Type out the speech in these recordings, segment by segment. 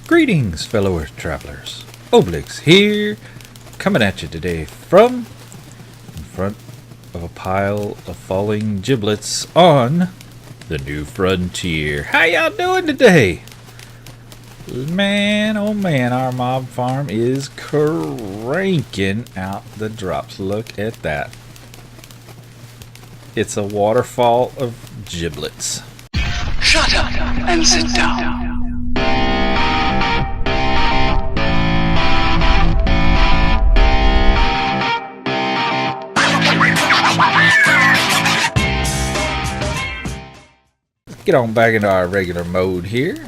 Greetings, fellow Earth travelers. Oblyx here, coming at you today from in front of a pile of falling giblets on the new frontier. How y'all doing today? Man, oh man, our mob farm is cranking out the drops. Look at that. It's a waterfall of giblets. Shut up and sit down. Get on back into our regular mode here.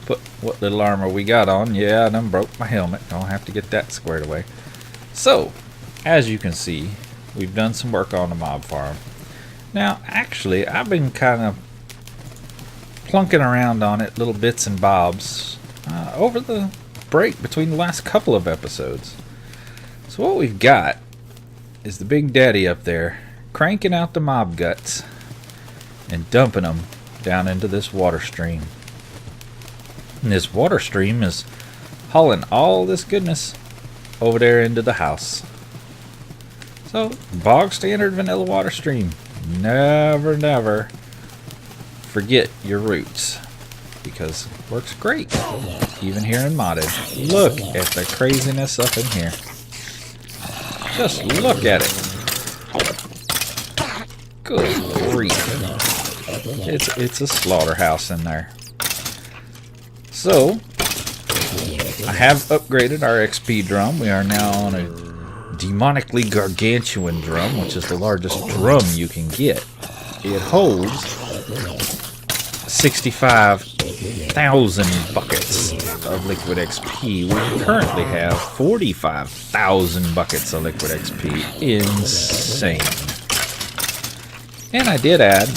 Put what little armor we got on. Yeah, I done broke my helmet. Don't have to get that squared away. So, as you can see, we've done some work on the mob farm. Now, actually, I've been kind of plunking around on it, little bits and bobs, over the break between the last couple of episodes. So what we've got is the Big Daddy up there cranking out the mob guts and dumping them down into this water stream. And this water stream is hauling all this goodness over there into the house. So, bog standard vanilla water stream. Never forget your roots, because it works great, even here in modded. Look at the craziness up in here. Just look at it. Good grief. It's a slaughterhouse in there. So, I have upgraded our XP drum. We are now on a demonically gargantuan drum, which is the largest drum you can get. It holds 65,000 buckets of liquid XP. We currently have 45,000 buckets of liquid XP. Insane. And I did add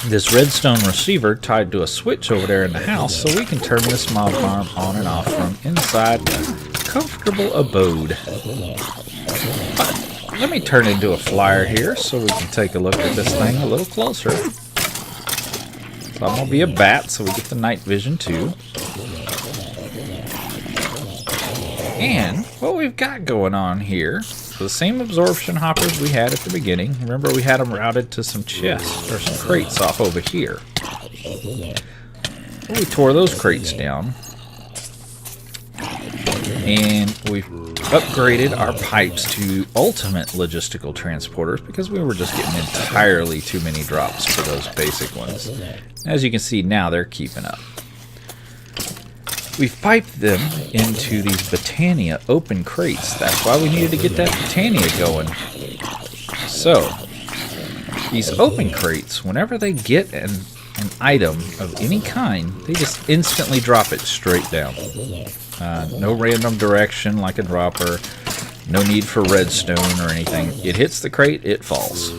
this redstone receiver tied to a switch over there in the house, so we can turn this mob farm on and off from inside a comfortable abode. But let me turn into a flyer here so we can take a look at this thing a little closer. So I'm going to be a bat so we get the night vision too. And what we've got going on here, the same absorption hoppers we had at the beginning. Remember, we had them routed to some chests or some crates off over here. Well, we tore those crates down. And we've upgraded our pipes to ultimate logistical transporters because we were just getting entirely too many drops for those basic ones. As you can see now, they're keeping up. We've piped them into these Britannia open crates. That's why we needed to get that Britannia going. So, these open crates, whenever they get an item of any kind, they just instantly drop it straight down. No random direction like a dropper. No need for redstone or anything. It hits the crate, it falls.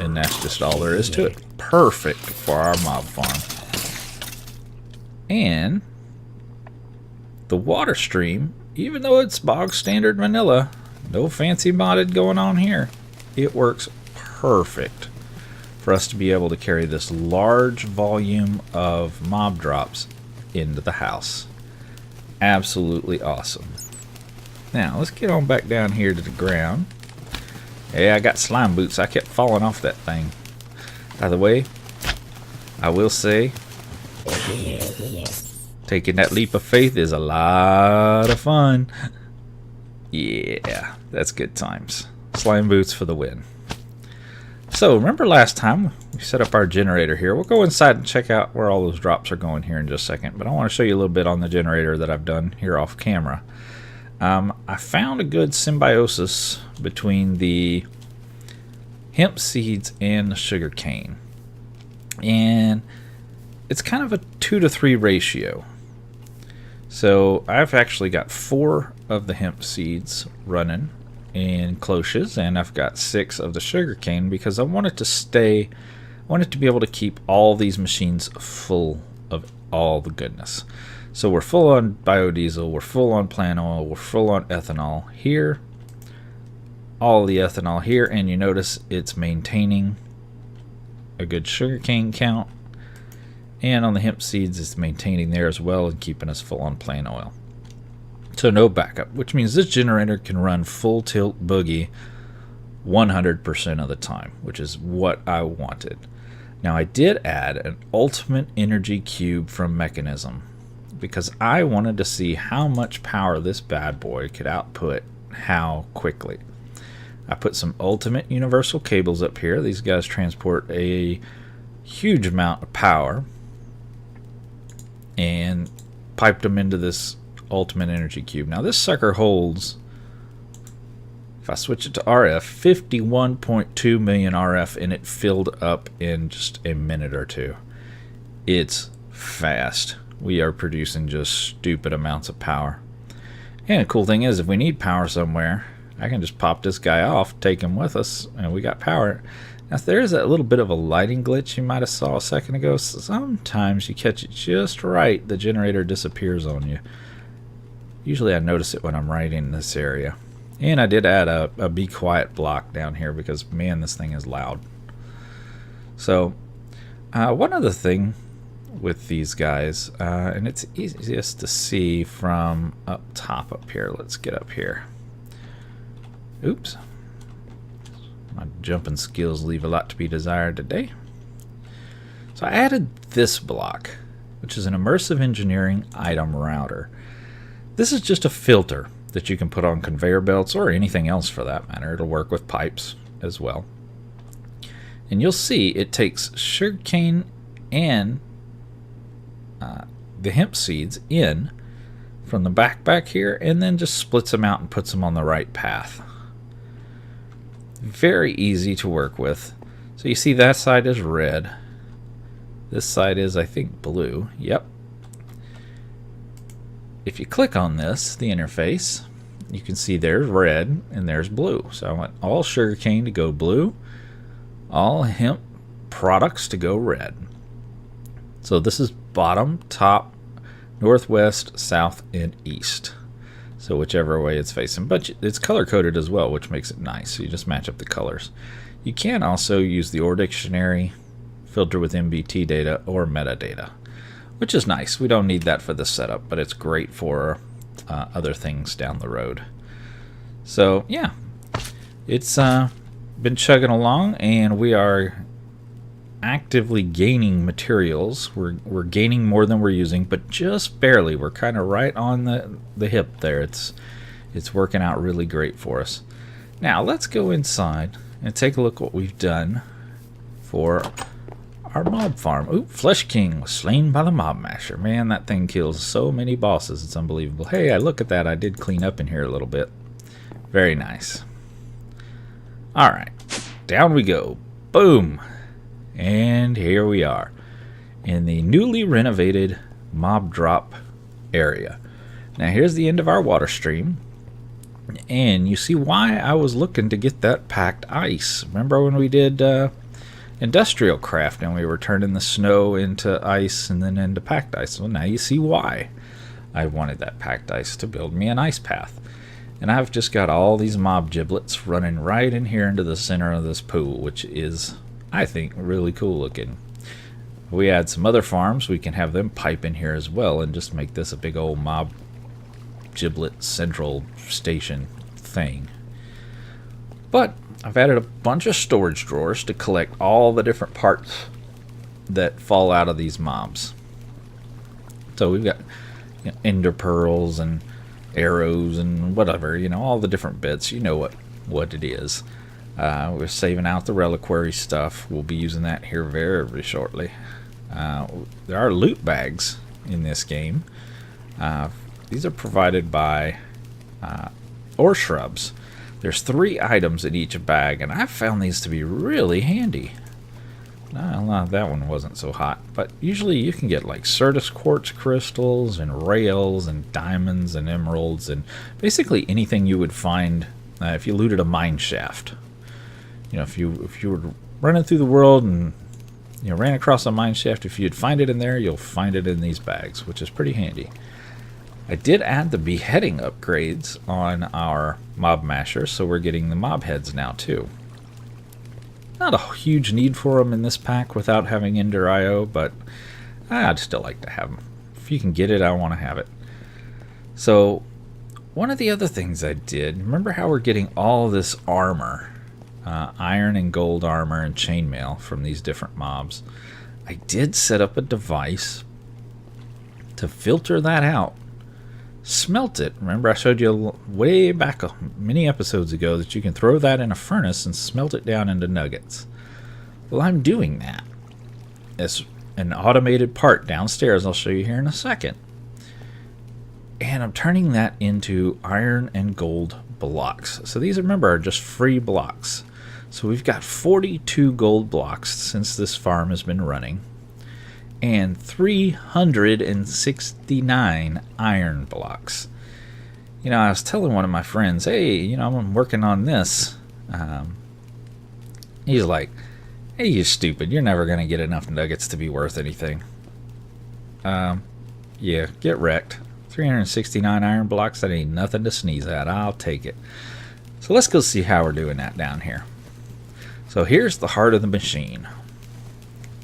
And that's just all there is to it. Perfect for our mob farm. And the water stream, even though it's bog standard vanilla, no fancy modded going on here, it works perfect for us to be able to carry this large volume of mob drops into the house. Absolutely awesome. Now let's get on back down here to the ground. Hey, I got slime boots. I kept falling off that thing. By the way, I will say, taking that leap of faith is a lot of fun. Yeah, that's good times. Slime boots for the win. So, remember last time we set up our generator here. We'll go inside and check out where all those drops are going here in just a second. But I want to show you a little bit on the generator that I've done here off camera. I found a good symbiosis between the hemp seeds and the sugar cane. And it's kind of a 2-to-3 ratio. So I've actually got 4 of the hemp seeds running in cloches, and I've got 6 of the sugar cane because I want it to be able to keep all these machines full of all the goodness. So we're full on biodiesel, we're full on plant oil, we're full on ethanol here, all the ethanol here, and you notice it's maintaining a good sugarcane count. And on the hemp seeds, it's maintaining there as well and keeping us full on plain oil. So no backup, which means this generator can run full tilt boogie 100% of the time, which is what I wanted. Now I did add an ultimate energy cube from Mechanism because I wanted to see how much power this bad boy could output how quickly. I put some ultimate universal cables up here. These guys transport a huge amount of power, and piped them into this ultimate energy cube. Now this sucker holds, if I switch it to RF, 51.2 million RF, and it filled up in just a minute or two. It's fast. We are producing just stupid amounts of power. And the cool thing is, if we need power somewhere, I can just pop this guy off, take him with us, and we got power. Now if there is that little bit of a lighting glitch you might have saw a second ago, sometimes you catch it just right, the generator disappears on you. Usually I notice it when I'm right in this area. And I did add a be quiet block down here because, man, this thing is loud. So one other thing with these guys, and it's easiest to see from up top up here. Let's get up here. Oops. My jumping skills leave a lot to be desired today. So I added this block, which is an immersive engineering item router. This is just a filter that you can put on conveyor belts or anything else for that matter. It'll work with pipes as well. And you'll see it takes sugarcane and the hemp seeds in from the back here, and then just splits them out and puts them on the right path. Very easy to work with. So you see that side is red. This side is, I think, blue. Yep. If you click on this, the interface, you can see there's red and there's blue. So I want all sugarcane to go blue, all hemp products to go red. So this is bottom, top, northwest, south, and east. So whichever way it's facing. But it's color-coded as well, which makes it nice. So you just match up the colors. You can also use the OR dictionary, filter with MBT data, or metadata, which is nice. We don't need that for this setup, but it's great for other things down the road. So yeah, it's been chugging along, and we are actively gaining materials. We're gaining more than we're using, but just barely. We're kind of right on the hip there. It's working out really great for us. Now let's go inside and take a look what we've done for our mob farm. Ooh, Flesh King was slain by the mob masher. Man, that thing kills so many bosses. It's unbelievable. Hey, look at that. I did clean up in here a little bit. Very nice. Alright, down we go. Boom. And here we are in the newly renovated mob drop area. Now here's the end of our water stream, and you see why I was looking to get that packed ice. Remember when we did industrial craft and we were turning the snow into ice and then into packed ice? Well, now you see why I wanted that packed ice, to build me an ice path. And I've just got all these mob giblets running right in here into the center of this pool, which is, I think, really cool looking. If we add some other farms, we can have them pipe in here as well and just make this a big old mob giblet central station thing. But I've added a bunch of storage drawers to collect all the different parts that fall out of these mobs. So we've got, you know, ender pearls and arrows and whatever, you know, all the different bits. You know what it is. We're saving out the reliquary stuff. We'll be using that here very, very shortly. There are loot bags in this game. These are provided by ore shrubs. There's 3 items in each bag, and I've found these to be really handy. No, that one wasn't so hot, but usually you can get like Certus quartz crystals and rails and diamonds and emeralds and basically anything you would find if you looted a mine shaft. You know, if you were running through the world and ran across a mine shaft, if you'd find it in there, you'll find it in these bags, which is pretty handy. I did add the beheading upgrades on our mob masher, so we're getting the mob heads now too. Not a huge need for them in this pack without having Ender IO, but I'd still like to have them. If you can get it, I want to have it. So one of the other things I did, remember how we're getting all this armor, iron and gold armor and chainmail from these different mobs. I did set up a device to filter that out, smelt it. Remember I showed you way back many episodes ago that you can throw that in a furnace and smelt it down into nuggets. Well, I'm doing that. It's an automated part downstairs I'll show you here in a second. And I'm turning that into iron and gold blocks. So these, remember, are just free blocks. So we've got 42 gold blocks since this farm has been running, and 369 iron blocks. You know, I was telling one of my friends, hey, you know, I'm working on this. He's like, hey, you stupid, you're never going to get enough nuggets to be worth anything. Yeah, get wrecked. 369 iron blocks, that ain't nothing to sneeze at. I'll take it. So let's go see how we're doing that down here. So here's the heart of the machine.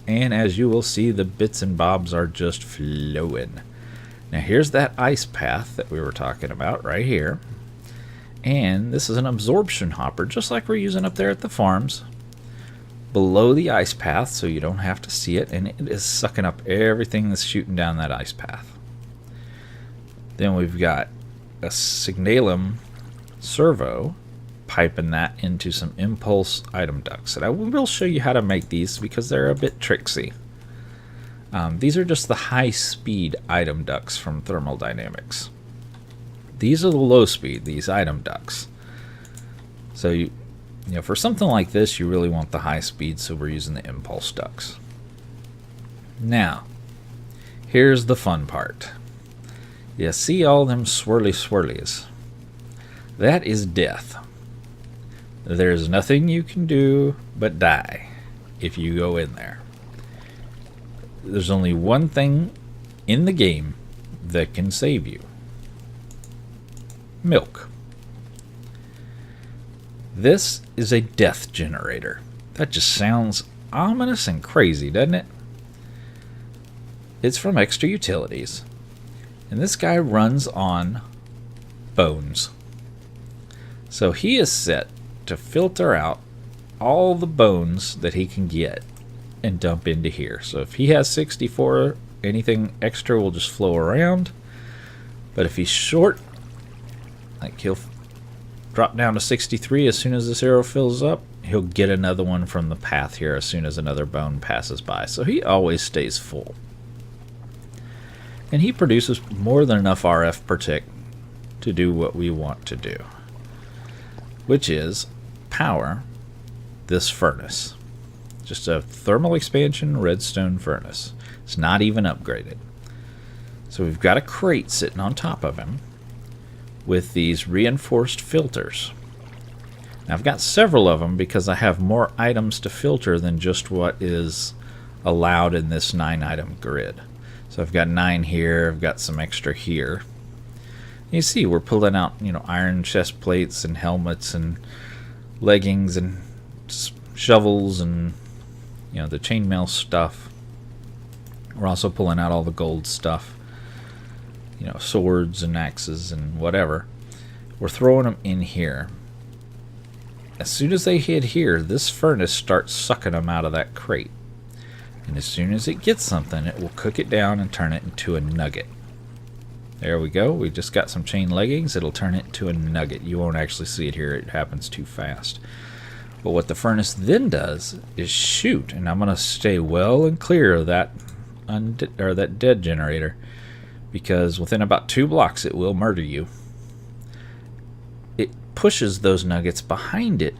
And as you will see, the bits and bobs are just flowing. Now here's that ice path that we were talking about right here. And this is an absorption hopper, just like we're using up there at the farms. Below the ice path, so you don't have to see it. And it is sucking up everything that's shooting down that ice path. Then we've got a signalum servo piping that into some impulse item ducts. And I will show you how to make these because they're a bit tricksy. These are just the high-speed item ducts from Thermal Dynamics. These are the low-speed, these item ducts. So you know, for something like this, you really want the high speed, so we're using the impulse ducts. Now, here's the fun part. You see all them swirly swirlies? That is death. There's nothing you can do but die if you go in there. There's only one thing in the game that can save you. Milk. This is a death generator. That just sounds ominous and crazy, doesn't it? It's from Extra Utilities. And this guy runs on bones. So he is set to filter out all the bones that he can get and dump into here. So if he has 64, anything extra will just flow around. But if he's short, like he'll drop down to 63 as soon as this arrow fills up. He'll get another one from the path here as soon as another bone passes by. So he always stays full. And he produces more than enough RF per tick to do what we want to do, which is power this furnace. Just a thermal expansion redstone furnace. It's not even upgraded. So we've got a crate sitting on top of him with these reinforced filters. Now I've got several of them because I have more items to filter than just what is allowed in this 9-item grid. So I've got 9 here, I've got some extra here. You see we're pulling out, you know, iron chest plates and helmets and leggings and shovels and, you know, the chainmail stuff. We're also pulling out all the gold stuff. You know, swords and axes and whatever. We're throwing them in here. As soon as they hit here, this furnace starts sucking them out of that crate. And as soon as it gets something, it will cook it down and turn it into a nugget. There we go. We just got some chain leggings. It'll turn it into a nugget. You won't actually see it here. It happens too fast. But what the furnace then does is shoot. And I'm going to stay well and clear of that, that dead generator. Because within about 2 blocks, it will murder you. It pushes those nuggets behind it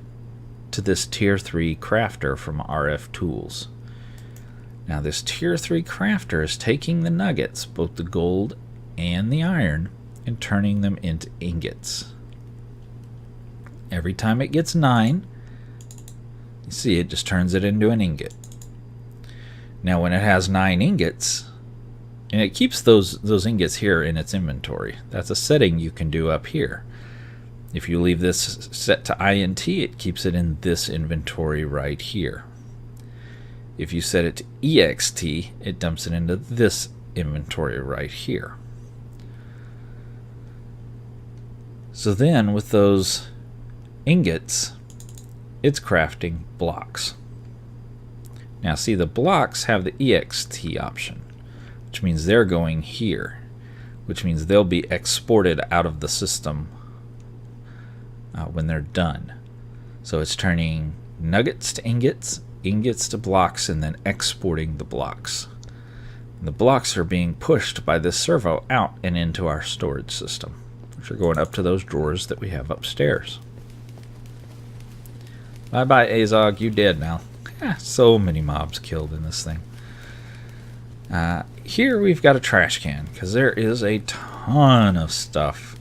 to this Tier 3 crafter from RF Tools. Now this Tier 3 crafter is taking the nuggets, both the gold and the iron, and turning them into ingots. Every time it gets 9, you see it just turns it into an ingot. Now when it has 9 ingots, and it keeps those ingots here in its inventory. That's a setting you can do up here. If you leave this set to INT, it keeps it in this inventory right here. If you set it to EXT, it dumps it into this inventory right here. So then with those ingots, it's crafting blocks. Now see, the blocks have the EXT option, which means they're going here, which means they'll be exported out of the system when they're done. So it's turning nuggets to ingots, ingots to blocks, and then exporting the blocks. And the blocks are being pushed by this servo out and into our storage system, which are going up to those drawers that we have upstairs. Bye bye, Azog, you dead now. So many mobs killed in this thing. Here we've got a trash can, because there is a ton of stuff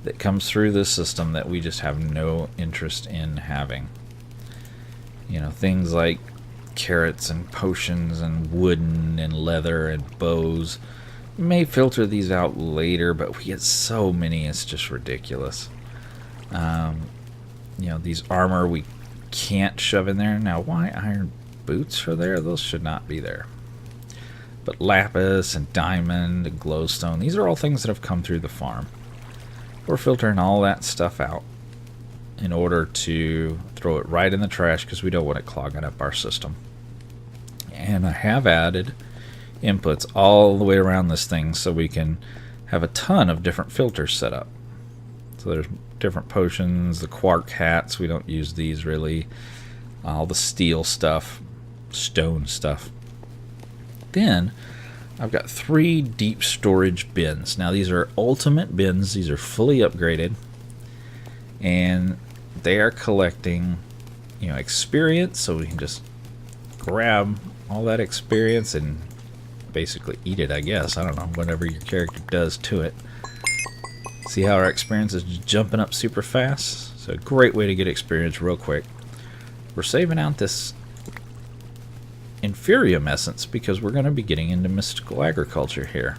that comes through this system that we just have no interest in having. You know, things like carrots and potions and wooden and leather and bows. We may filter these out later, but we get so many, it's just ridiculous. You know, these armor we can't shove in there. Now, why iron boots are there? Those should not be there. But lapis and diamond and glowstone, these are all things that have come through the farm. We're filtering all that stuff out in order to throw it right in the trash because we don't want it clogging up our system. And I have added inputs all the way around this thing so we can have a ton of different filters set up. So there's different potions, the quark hats, we don't use these really, all the steel stuff, stone stuff. Then I've got 3 deep storage bins. Now these are ultimate bins, these are fully upgraded, and they are collecting, you know, experience, so we can just grab all that experience and basically eat it, I guess. I don't know, whatever your character does to it. See how our experience is jumping up super fast? So a great way to get experience real quick. We're saving out this Inferium essence because we're going to be getting into mystical agriculture here.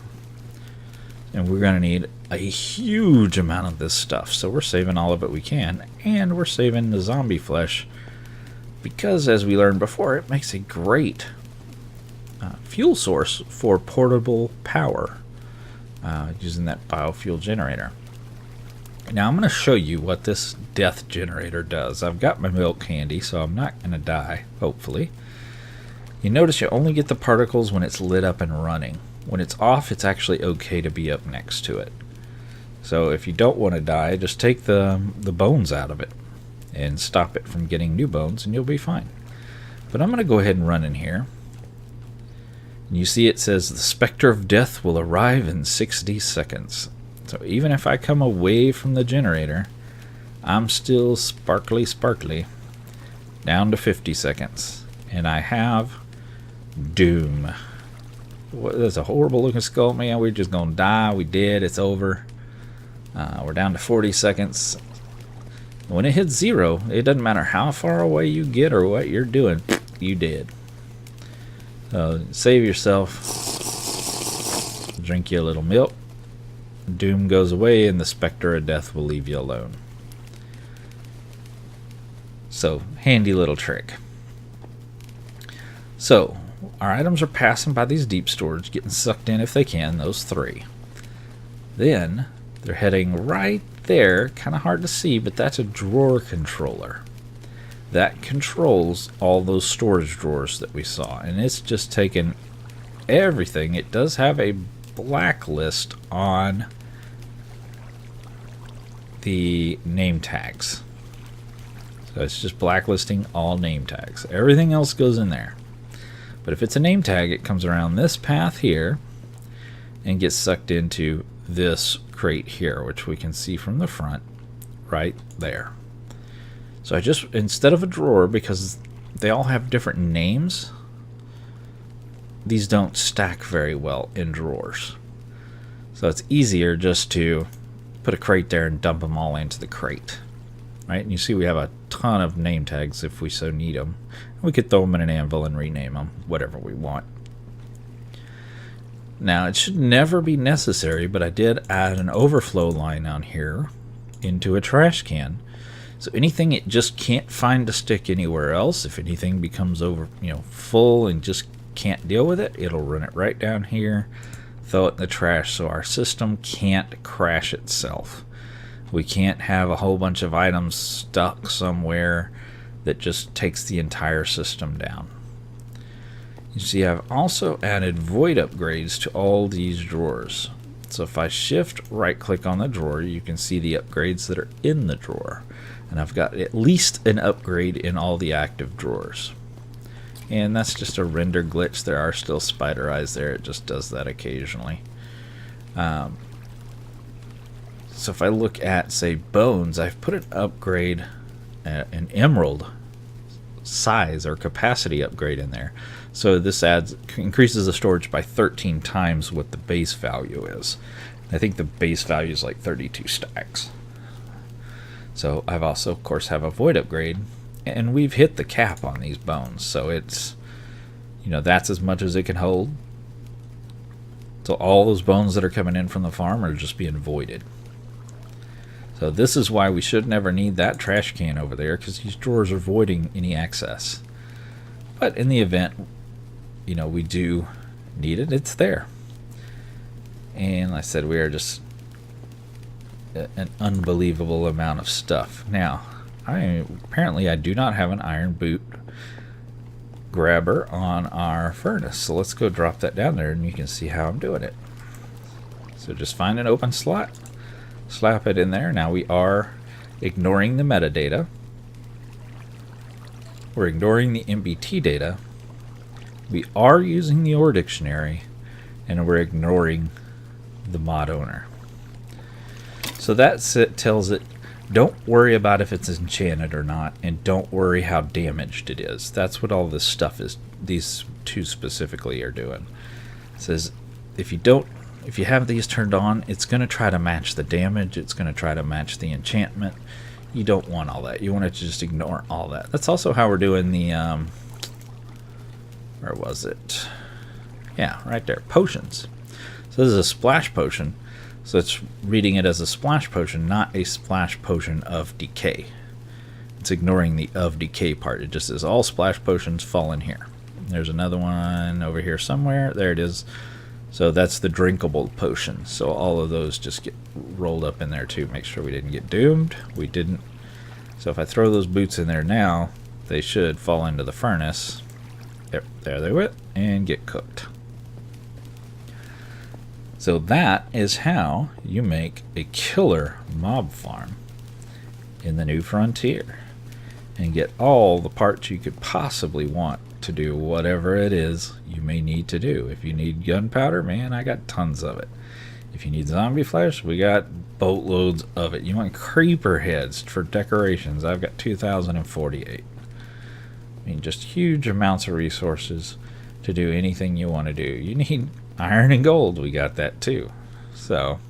And we're going to need a huge amount of this stuff. So we're saving all of it we can. And we're saving the zombie flesh because, as we learned before, it makes a great fuel source for portable power using that biofuel generator. Now I'm going to show you what this death generator does. I've got my milk handy, so I'm not going to die, hopefully. You notice you only get the particles when it's lit up and running. When it's off, it's actually okay to be up next to it. So if you don't want to die, just take the bones out of it and stop it from getting new bones, and you'll be fine. But I'm going to go ahead and run in here. And you see it says the Specter of Death will arrive in 60 seconds. So even if I come away from the generator, I'm still sparkly down to 50 seconds. And I have Doom. That's a horrible looking skull, man. We're just gonna die. We did. It's over. We're down to 40 seconds. When it hits 0, it doesn't matter how far away you get or what you're doing. You did. Save yourself. Drink you a little milk. Doom goes away and the Specter of Death will leave you alone. So, handy little trick. So, our items are passing by these deep storage, getting sucked in if they can, those 3. Then, they're heading right there, kind of hard to see, but that's a drawer controller. That controls all those storage drawers that we saw, and it's just taken everything. It does have a blacklist on the name tags. So it's just blacklisting all name tags. Everything else goes in there. But if it's a name tag, it comes around this path here and gets sucked into this crate here, which we can see from the front right there. So I just, instead of a drawer, because they all have different names, these don't stack very well in drawers. So it's easier just to put a crate there and dump them all into the crate. Right? And you see we have a ton of name tags if we so need them. We could throw them in an anvil and rename them, whatever we want. Now, it should never be necessary, but I did add an overflow line on here into a trash can So anything it just can't find to stick anywhere else, if anything becomes over, full and just can't deal with it, it'll run it right down here, throw it in the trash, so our system can't crash itself. We can't have a whole bunch of items stuck somewhere that just takes the entire system down. You see, I've also added void upgrades to all these drawers. So if I shift right click on the drawer, you can see the upgrades that are in the drawer. And I've got at least an upgrade in all the active drawers. And that's just a render glitch. There are still spider eyes there. It just does that occasionally. So if I look at, say, bones, I've put an upgrade, an emerald size or capacity upgrade in there. So this increases the storage by 13 times what the base value is. I think the base value is like 32 stacks. So I've also, of course, have a void upgrade, and we've hit the cap on these bones. So it's, that's as much as it can hold. So all those bones that are coming in from the farm are just being voided. So this is why we should never need that trash can over there, because these drawers are voiding any excess. But in the event, we do need it, it's there. And like I said, we are just an unbelievable amount of stuff. Now, apparently I do not have an iron boot grabber on our furnace. So let's go drop that down there and you can see how I'm doing it. So just find an open slot, slap it in there. Now we are ignoring the metadata. We're ignoring the MBT data. We are using the OR dictionary, and we're ignoring the mod owner. So that's it. Tells it, don't worry about if it's enchanted or not, and don't worry how damaged it is. That's what all this stuff is. These two specifically are doing. It says if you have these turned on, it's going to try to match the damage. It's going to try to match the enchantment. You don't want all that. You want to just ignore all that. That's also how we're doing the where was it? Yeah, right there. Potions. So this is a splash potion. So it's reading it as a splash potion, not a splash potion of decay. It's ignoring the of decay part. It just says all splash potions fall in here. There's another one over here somewhere. There it is. So that's the drinkable potion. So all of those just get rolled up in there too. Make sure we didn't get doomed. We didn't. So if I throw those boots in there now, they should fall into the furnace. There they went and get cooked. So that is how you make a killer mob farm in the new frontier and get all the parts you could possibly want to do whatever it is you may need to do. If you need gunpowder, man, I got tons of it. If you need zombie flesh, we got boatloads of it. You want creeper heads for decorations, I've got 2,048. I mean, just huge amounts of resources to do anything you want to do. You need iron and gold, we got that too. So,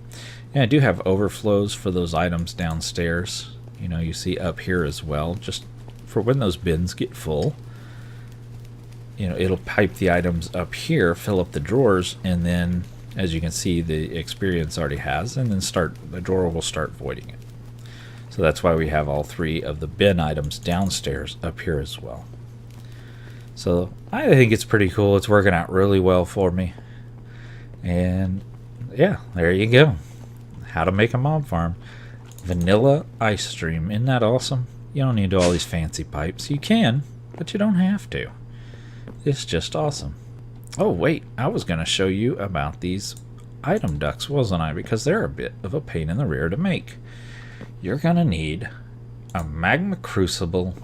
yeah, I do have overflows for those items downstairs. You see up here as well, just for when those bins get full. It'll pipe the items up here, fill up the drawers, and then, as you can see, the experience already has, and then the drawer will start voiding it. So that's why we have all three of the bin items downstairs up here as well. So I think it's pretty cool. It's working out really well for me. And yeah, there you go. How to make a mob farm. Vanilla ice stream. Isn't that awesome? You don't need all these fancy pipes. You can, but you don't have to. It's just awesome. Oh wait, I was going to show you about these item ducts, wasn't I? Because they're a bit of a pain in the rear to make. You're going to need a magma crucible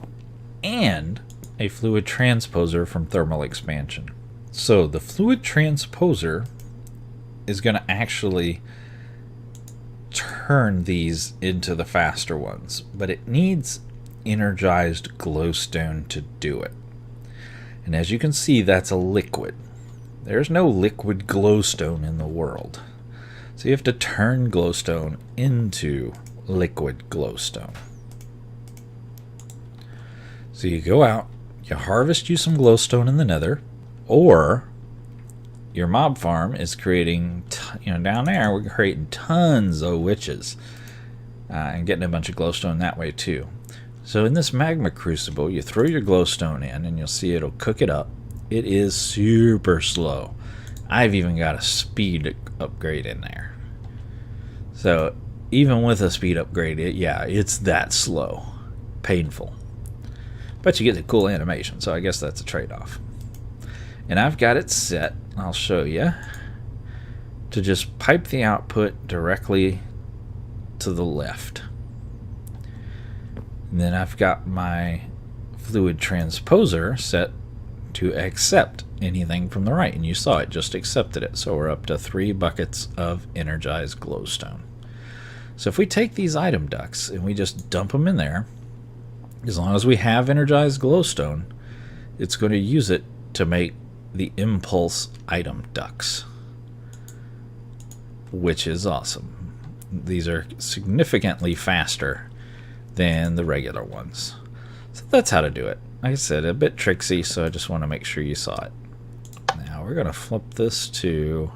and a fluid transposer from thermal expansion. So the fluid transposer is going to actually turn these into the faster ones, but it needs energized glowstone to do it. And as you can see, that's a liquid. There's no liquid glowstone in the world. So you have to turn glowstone into liquid glowstone. So you go out, you harvest you some glowstone in the nether, or your mob farm is creating, down there we're creating tons of witches and getting a bunch of glowstone that way too. So in this magma crucible, you throw your glowstone in and you'll see it'll cook it up. It is super slow. I've even got a speed upgrade in there. So even with a speed upgrade, it's that slow. Painful. But you get the cool animation, so I guess that's a trade-off. And I've got it set, I'll show you, to just pipe the output directly to the left. And then I've got my fluid transposer set to accept anything from the right, and you saw it just accepted it. So we're up to 3 buckets of energized glowstone. So if we take these item ducts and we just dump them in there, as long as we have energized glowstone, it's going to use it to make the impulse item ducts, which is awesome. These are significantly faster than the regular ones. So that's how to do it. Like I said, a bit tricksy, so I just want to make sure you saw it. Now we're going to flip this to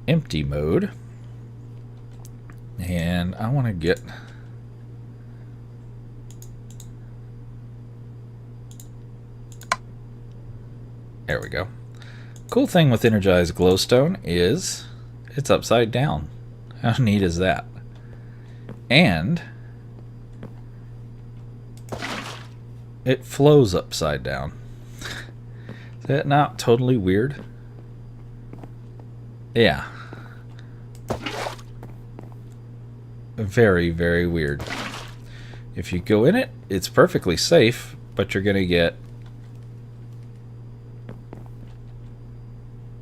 empty mode, and I want to get there we go. Cool thing with energized glowstone is it's upside down. How neat is that? And it flows upside down. Is that not totally weird? Yeah. Very, very weird. If you go in it, it's perfectly safe, but you're going to get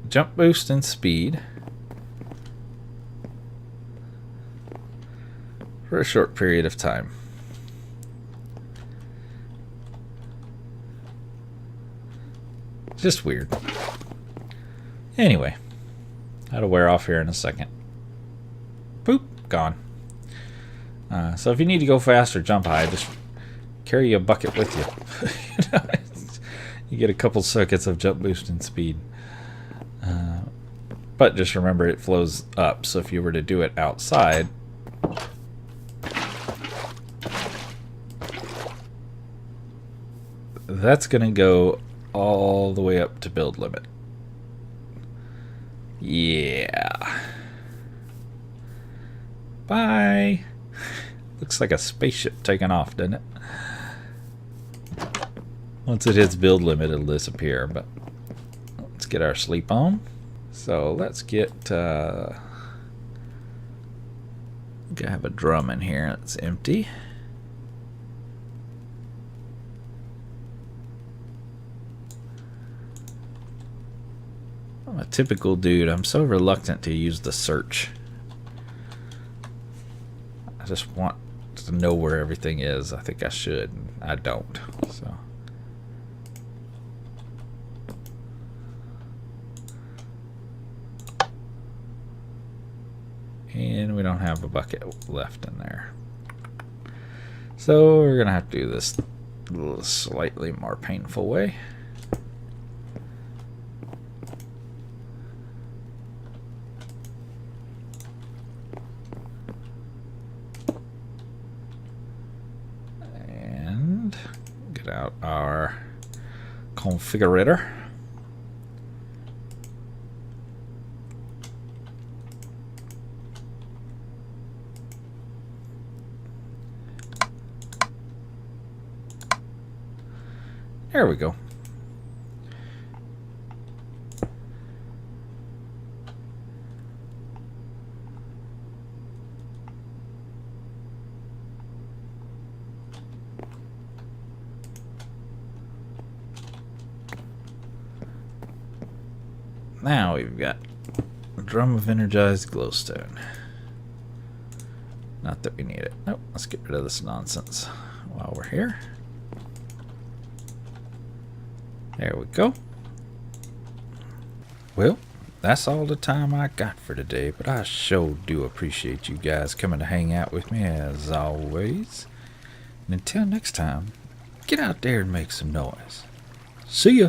jump boost and speed for a short period of time. Just weird. Anyway, that'll wear off here in a second. Boop, gone. So if you need to go fast or jump high, just carry a bucket with you. You get a couple seconds of jump boost and speed. But just remember it flows up, so if you were to do it outside, that's going to go all the way up to build limit. Yeah. Bye. Looks like a spaceship taking off, doesn't it? Once it hits build limit, it'll disappear, but let's get our sleep on. So let's get I have a drum in here that's empty. I'm a typical dude. I'm so reluctant to use the search. I just want to know where everything is. I think I should. I don't. So. And we don't have a bucket left in there. So we're going to have to do this a little slightly more painful way. And get out our configurator. There we go. Now we've got a drum of energized glowstone. Not that we need it. Nope, let's get rid of this nonsense while we're here. There we go. Well, that's all the time I got for today, but I sure do appreciate you guys coming to hang out with me as always. And until next time, get out there and make some noise. See ya!